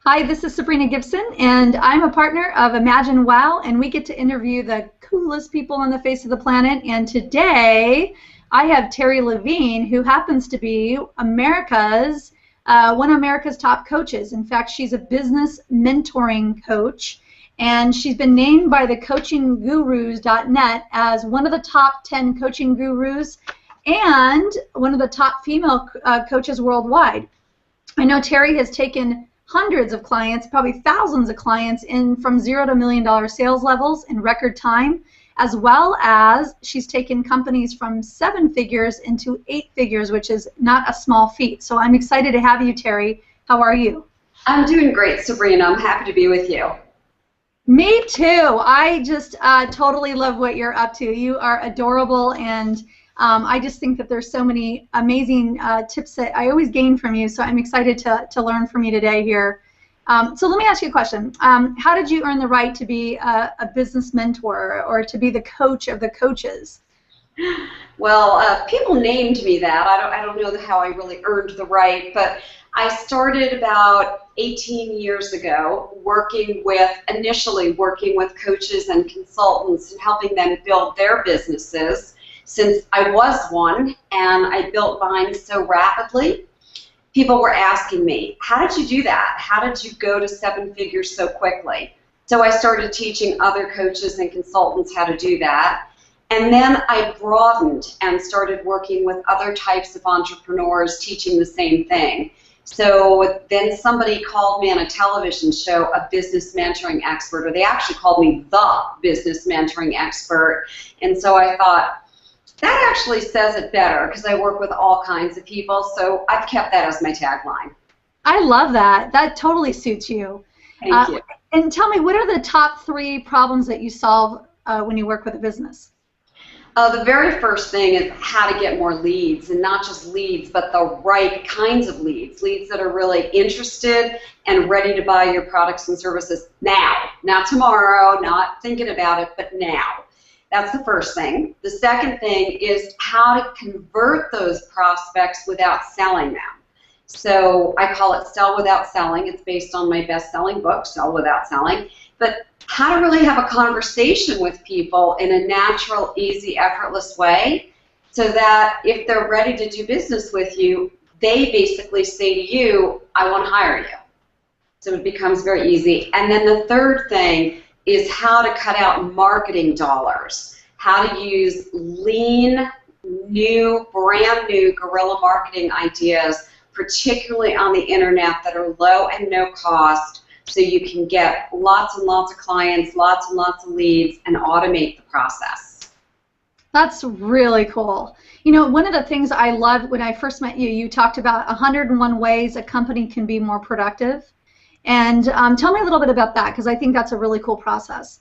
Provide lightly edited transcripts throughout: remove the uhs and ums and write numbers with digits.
Hi, this is Sabrina Gibson, and I'm a partner of Imagine Wow, and we get to interview the coolest people on the face of the planet. And today, I have Terry Levine, who happens to be one of America's top coaches. In fact, she's a business mentoring coach, and she's been named by the CoachingGurus.net as one of the top 10 coaching gurus and one of the top female coaches worldwide. I know Terry has taken hundreds of clients, probably thousands of clients, in from $0 to $1 million sales levels in record time, as well as she's taken companies from 7 figures into 8 figures, which is not a small feat. So I'm excited to have you, Terry. How are you? I'm doing great, Sabrina. I'm happy to be with you. Me too. I just totally love what you're up to. You are adorable, and I just think that there's so many amazing tips that I always gain from you, so I'm excited to learn from you today here. So let me ask you a question. How did you earn the right to be a business mentor or to be the coach of the coaches? Well, people named me that. I don't know how I really earned the right, but I started about 18 years ago initially working with coaches and consultants and helping them build their businesses. Since I was one and I built mine so rapidly, people were asking me, how did you do that? How did you go to 7 figures so quickly? So I started teaching other coaches and consultants how to do that. And then I broadened and started working with other types of entrepreneurs teaching the same thing. So then somebody called me on a television show a business mentoring expert, or they actually called me the business mentoring expert. And so I thought, that actually says it better because I work with all kinds of people, so I've kept that as my tagline. I love that. That totally suits you. Thank you. And tell me, what are the top 3 problems that you solve when you work with a business? The very first thing is how to get more leads, and not just leads, but the right kinds of leads that are really interested and ready to buy your products and services now, not tomorrow, not thinking about it, but now. That's the first thing. The second thing is how to convert those prospects without selling them. So I call it Sell Without Selling. It's based on my best-selling book, Sell Without Selling. But how to really have a conversation with people in a natural, easy, effortless way so that if they're ready to do business with you, they basically say to you, I want to hire you. So it becomes very easy. And then the third thing is how to cut out marketing dollars, how to use lean, brand new guerrilla marketing ideas, particularly on the internet, that are low and no cost, so you can get lots and lots of clients, lots and lots of leads, and automate the process. That's really cool. You know, one of the things I loved when I first met you, you talked about 101 ways a company can be more productive. And tell me a little bit about that, because I think that's a really cool process.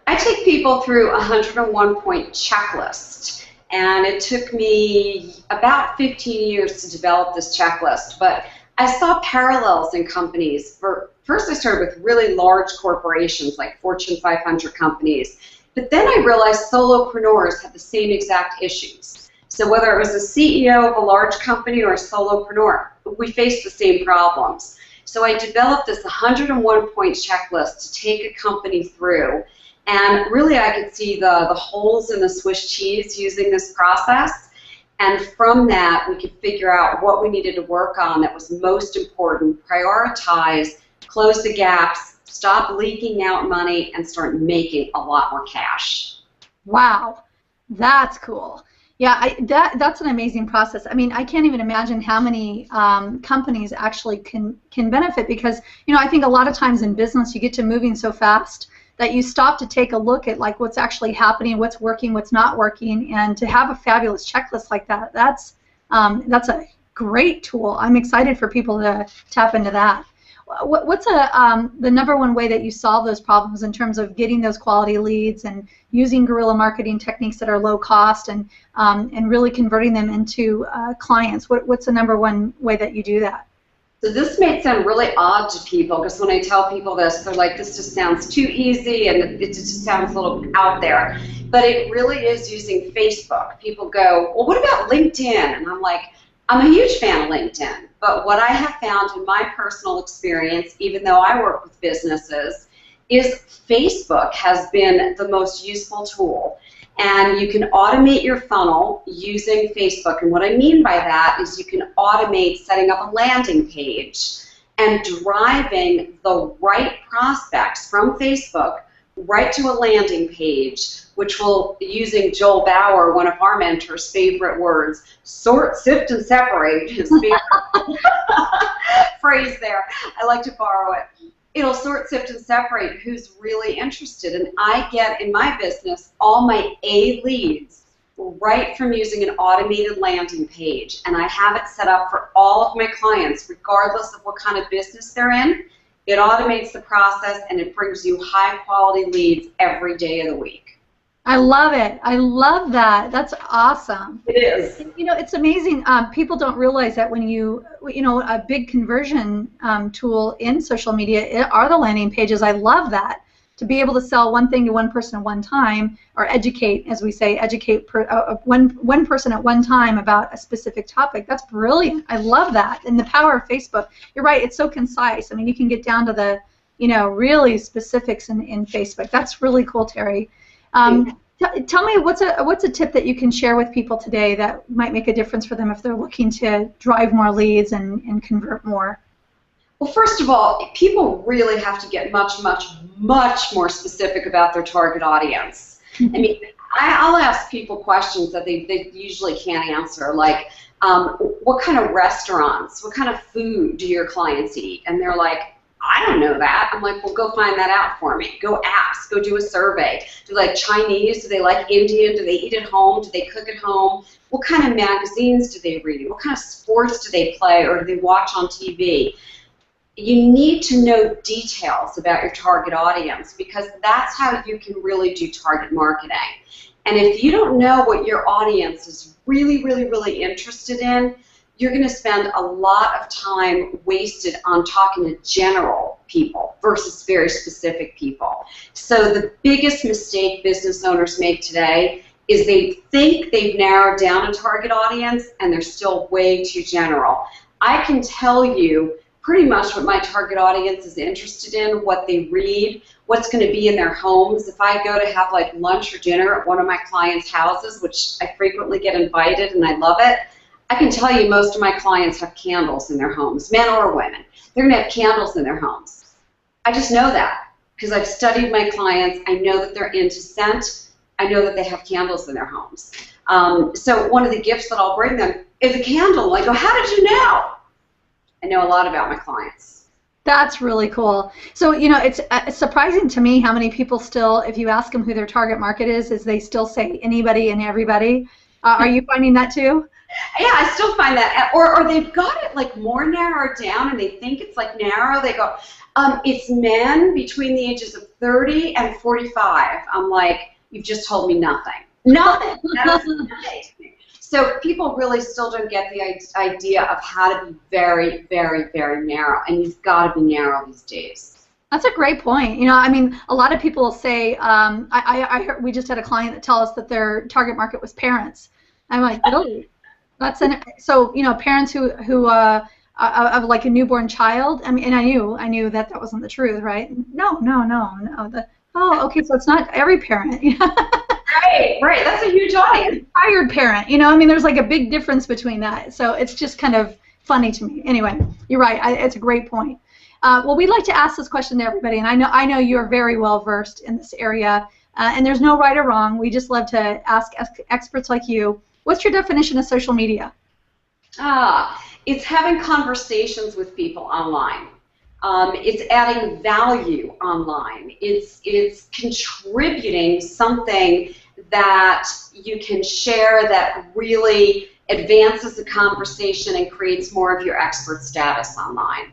I take people through a 101-point checklist, and it took me about 15 years to develop this checklist, but I saw parallels in companies. First I started with really large corporations like Fortune 500 companies, but then I realized solopreneurs had the same exact issues. So whether it was a CEO of a large company or a solopreneur, we faced the same problems. So I developed this 101-point checklist to take a company through, and really I could see the holes in the Swiss cheese using this process, and from that we could figure out what we needed to work on that was most important, prioritize, close the gaps, stop leaking out money, and start making a lot more cash. Wow, that's cool. Yeah, that's an amazing process. I mean, I can't even imagine how many companies actually can benefit, because, you know, I think a lot of times in business you get to moving so fast that you stop to take a look at like what's actually happening, what's working, what's not working, and to have a fabulous checklist like that, that's a great tool. I'm excited for people to tap into that. What's the #1 way that you solve those problems in terms of getting those quality leads and using guerrilla marketing techniques that are low cost and really converting them into clients? What's the #1 way that you do that? So this may sound really odd to people, because when I tell people this, they're like, this just sounds too easy and it just sounds a little out there. But it really is using Facebook. People go, well, what about LinkedIn? And I'm like, I'm a huge fan of LinkedIn, but what I have found in my personal experience, even though I work with businesses, is Facebook has been the most useful tool. And you can automate your funnel using Facebook. And what I mean by that is you can automate setting up a landing page and driving the right prospects from Facebook right to a landing page, which will, using Joel Bauer, one of our mentors' favorite words, sort, sift, and separate, his favorite phrase there. I like to borrow it. It'll sort, sift, and separate who's really interested. And I get, in my business, all my A leads right from using an automated landing page. And I have it set up for all of my clients, regardless of what kind of business they're in. It automates the process, and it brings you high-quality leads every day of the week. I love it. I love that. That's awesome. It is. You know, it's amazing. People don't realize that when you know, a big conversion tool in social media are the landing pages. I love that. To be able to sell one thing to one person at one time, or educate, as we say, educate one person at one time about a specific topic. That's brilliant. I love that. And the power of Facebook. You're right. It's so concise. I mean, you can get down to the, you know, really specifics in Facebook. That's really cool, Terry. Tell me, what's a tip that you can share with people today that might make a difference for them if they're looking to drive more leads and convert more? Well, first of all, people really have to get much more specific about their target audience. I mean, I'll ask people questions that they usually can't answer, like, what kind of restaurants, what kind of food do your clients eat? And they're like, I don't know that. I'm like, well, go find that out for me. Go ask. Go do a survey. Do they like Chinese? Do they like Indian? Do they eat at home? Do they cook at home? What kind of magazines do they read? What kind of sports do they play or do they watch on TV? You need to know details about your target audience, because that's how you can really do target marketing. And if you don't know what your audience is really interested in, you're going to spend a lot of time wasted on talking to general people versus very specific people. So the biggest mistake business owners make today is they think they've narrowed down a target audience and they're still way too general. I can tell you pretty much what my target audience is interested in, what they read, what's going to be in their homes. If I go to have like lunch or dinner at one of my clients' houses, which I frequently get invited and I love it, I can tell you most of my clients have candles in their homes, men or women. They're going to have candles in their homes. I just know that because I've studied my clients. I know that they're into scent. I know that they have candles in their homes. So one of the gifts that I'll bring them is a candle. I go, how did you know? I know a lot about my clients. That's really cool. So, you know, it's surprising to me how many people still, if you ask them who their target market is they still say anybody and everybody. Are you finding that too? Yeah, I still find that. Or they've got it like more narrowed down and they think it's like narrow. They go, it's men between the ages of 30 and 45. I'm like, you've just told me nothing. Nothing. That doesn't relate to me. So people really still don't get the idea of how to be very narrow, and you've got to be narrow these days. That's a great point. You know, I mean, a lot of people say, I heard, we just had a client that tell us that their target market was parents. I'm like, really? So, you know, parents who of like a newborn child. I mean, and I knew that wasn't the truth, right? No. Oh, okay, so it's not every parent. Right. That's a huge audience. Tired parent, you know. I mean, there's like a big difference between that. So it's just kind of funny to me. Anyway, you're right. It's a great point. Well, we'd like to ask this question to everybody, and I know you're very well versed in this area, and there's no right or wrong. We just love to ask experts like you. What's your definition of social media? It's having conversations with people online. It's adding value online. It's contributing something that you can share that really advances the conversation and creates more of your expert status online.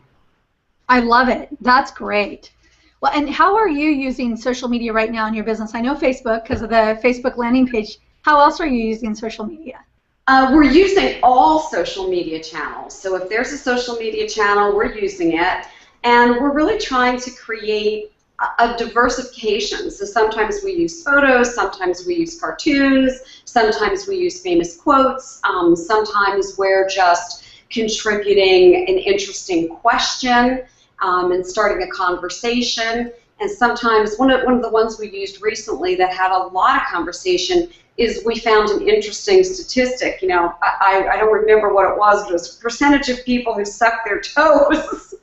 I love it. That's great. Well, and how are you using social media right now in your business? I know Facebook because of the Facebook landing page. How else are you using social media? We're using all social media channels. So if there's a social media channel, we're using it. And we're really trying to create a diversification. So sometimes we use photos, sometimes we use cartoons, sometimes we use famous quotes, sometimes we're just contributing an interesting question and starting a conversation. And sometimes one of the ones we used recently that had a lot of conversation is we found an interesting statistic. You know, I don't remember what it was, but it was the percentage of people who suck their toes.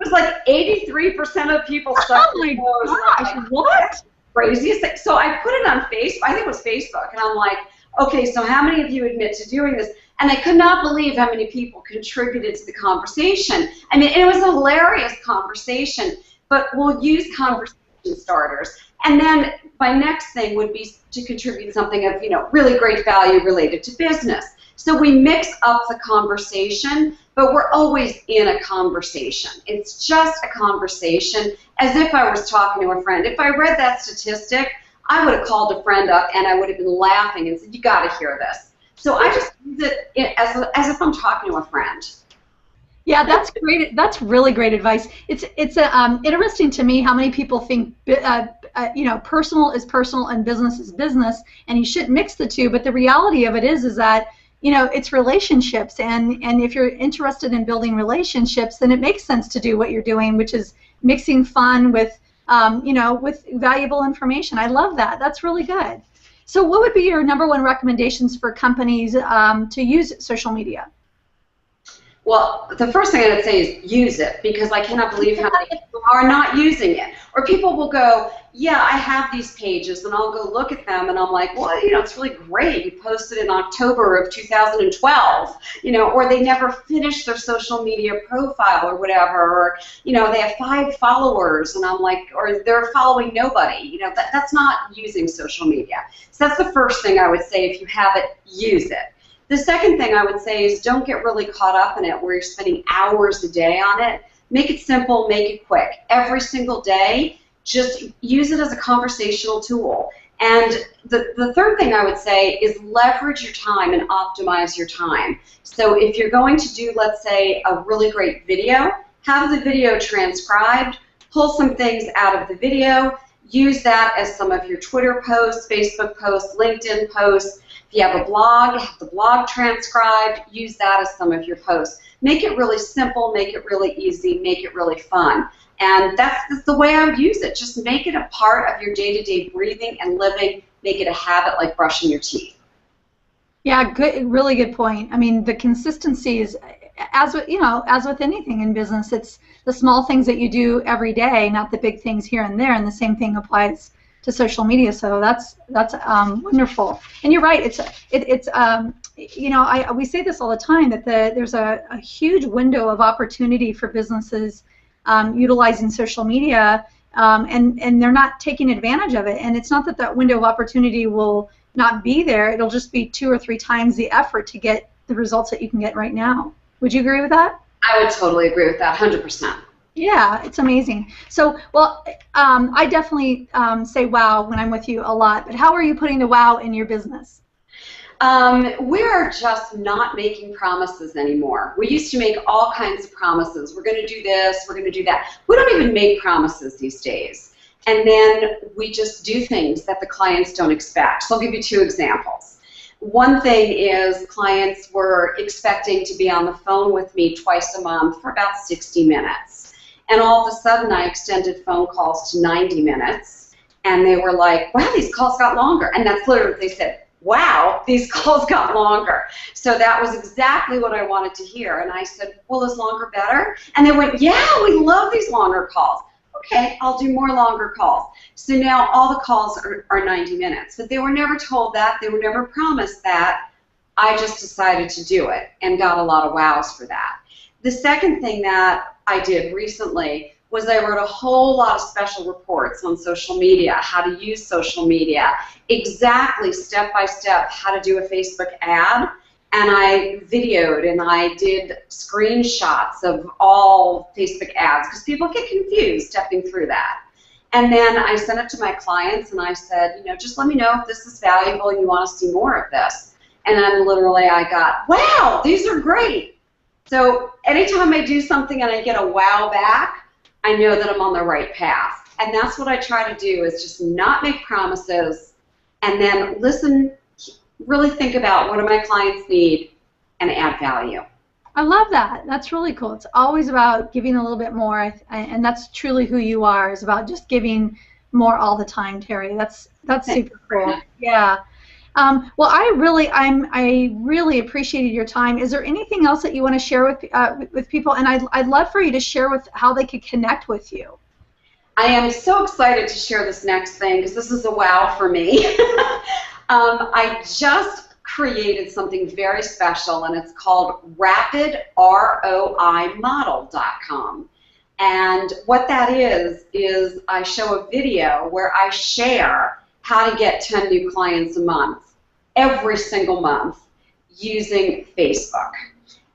It was like 83% of people suck their toes. Oh my gosh, what? Craziest thing. So I put it on Facebook. I think it was Facebook, and I'm like, okay, so how many of you admit to doing this? And I could not believe how many people contributed to the conversation. I mean, it was a hilarious conversation, but we'll use conversation starters. And then my next thing would be to contribute something of, you know, really great value related to business. So we mix up the conversation, but we're always in a conversation. It's just a conversation, as if I was talking to a friend. If I read that statistic, I would have called a friend up and I would have been laughing and said, you got to hear this. So I just use it as if I'm talking to a friend. Yeah, that's great. That's really great advice. It's interesting to me how many people think you know, personal is personal and business is business, and you shouldn't mix the two. But the reality of it is that, you know, it's relationships, and if you're interested in building relationships, then it makes sense to do what you're doing, which is mixing fun with you know, with valuable information. I love that. That's really good. So what would be your #1 recommendations for companies to use social media? Well, the first thing I'd say is use it, because I cannot believe how many people are not using it. Or people will go, yeah, I have these pages, and I'll go look at them, and I'm like, well, you know, it's really great. You posted in October of 2012, you know, or they never finished their social media profile or whatever, or, you know, they have 5 followers, and I'm like, or they're following nobody. You know, that's not using social media. So that's the first thing I would say. If you have it, use it. The second thing I would say is don't get really caught up in it where you're spending hours a day on it. Make it simple, make it quick. Every single day, just use it as a conversational tool. And the third thing I would say is leverage your time and optimize your time. So if you're going to do, let's say, a really great video, have the video transcribed, pull some things out of the video, use that as some of your Twitter posts, Facebook posts, LinkedIn posts. If you have a blog, have the blog transcribed, use that as some of your posts. Make it really simple, make it really easy, make it really fun. And that's the way I would use it. Just make it a part of your day-to-day breathing and living. Make it a habit like brushing your teeth. Yeah, good, really good point. I mean, the consistency is, as with, you know, as with anything in business, it's the small things that you do every day, not the big things here and there. And the same thing applies to social media. So that's wonderful. And you're right. It's you know, we say this all the time, that there's a huge window of opportunity for businesses utilizing social media, and they're not taking advantage of it. And it's not that that window of opportunity will not be there. It'll just be 2 or 3 times the effort to get the results that you can get right now. Would you agree with that? I would totally agree with that, 100%. Yeah, it's amazing. So, well, I definitely say wow when I'm with you a lot, but how are you putting the wow in your business? We're just not making promises anymore. We used to make all kinds of promises. We're going to do this, we're going to do that. We don't even make promises these days. And then we just do things that the clients don't expect. So I'll give you 2 examples. One thing is clients were expecting to be on the phone with me twice a month for about 60 minutes. And all of a sudden I extended phone calls to 90 minutes. And they were like, wow, these calls got longer. And that's literally what they said. Wow, these calls got longer. So that was exactly what I wanted to hear. And I said, well, is longer better? And they went, yeah, we love these longer calls. Okay, I'll do more longer calls. So now all the calls are 90 minutes. But they were never told that. They were never promised that. I just decided to do it and got a lot of wows for that. The second thing that I did recently was I wrote a whole lot of special reports on social media, how to use social media, exactly step-by-step how to do a Facebook ad, and I videoed and I did screenshots of all Facebook ads because people get confused stepping through that. And then I sent it to my clients and I said, you know, just let me know if this is valuable and you want to see more of this. And then literally I got, wow, these are great. So anytime I do something and I get a wow back, I know that I'm on the right path. And that's what I try to do, is just not make promises and then listen, really think about what do my clients need and add value. I love that. That's really cool. It's always about giving a little bit more, and that's truly who you are, is about just giving more all the time, Terry. That's super cool. Yeah. Well, I really appreciated your time. Is there anything else that you want to share with people? And I'd love for you to share with how they could connect with you. I am so excited to share this next thing because this is a wow for me. I just created something very special, and it's called RapidROIModel.com. And what that is I show a video where I share how to get 10 new clients a month, every single month, using Facebook.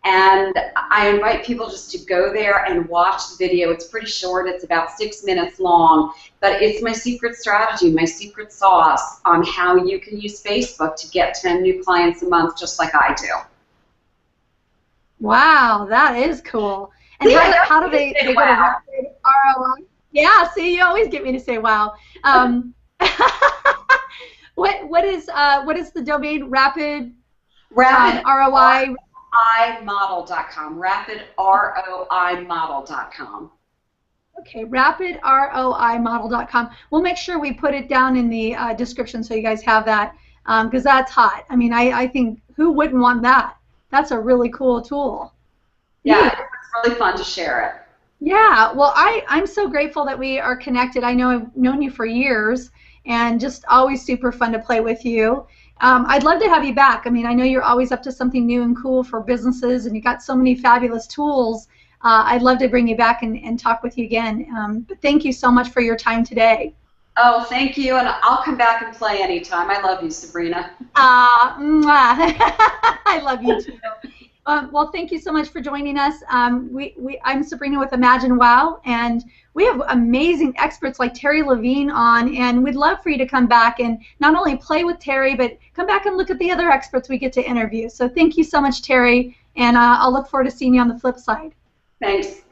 And I invite people just to go there and watch the video. It's pretty short. It's about 6 minutes long. But it's my secret strategy, my secret sauce on how you can use Facebook to get 10 new clients a month, just like I do. Wow, that is cool. And yeah, how do they go to Rapid ROI? Yeah, see, you always get me to say wow. What is the domain? Rapid ROI? ROIModel.com. RapidROIModel.com. Okay, RapidROIModel.com. We'll make sure we put it down in the description so you guys have that, because that's hot. I mean, I think, who wouldn't want that? That's a really cool tool. Yeah, it's really fun to share it. Yeah, well, I'm so grateful that we are connected. I know I've known you for years, and just always super fun to play with you. I'd love to have you back. I mean, I know you're always up to something new and cool for businesses, and you got so many fabulous tools. I'd love to bring you back and talk with you again. But thank you so much for your time today. Oh, thank you, and I'll come back and play anytime. I love you, Sabrina. I love you too. Well, thank you so much for joining us. I'm Sabrina with Imagine Wow, and we have amazing experts like Terry Levine on, and we'd love for you to come back and not only play with Terry, but come back and look at the other experts we get to interview. So thank you so much, Terry, and I'll look forward to seeing you on the flip side. Thanks.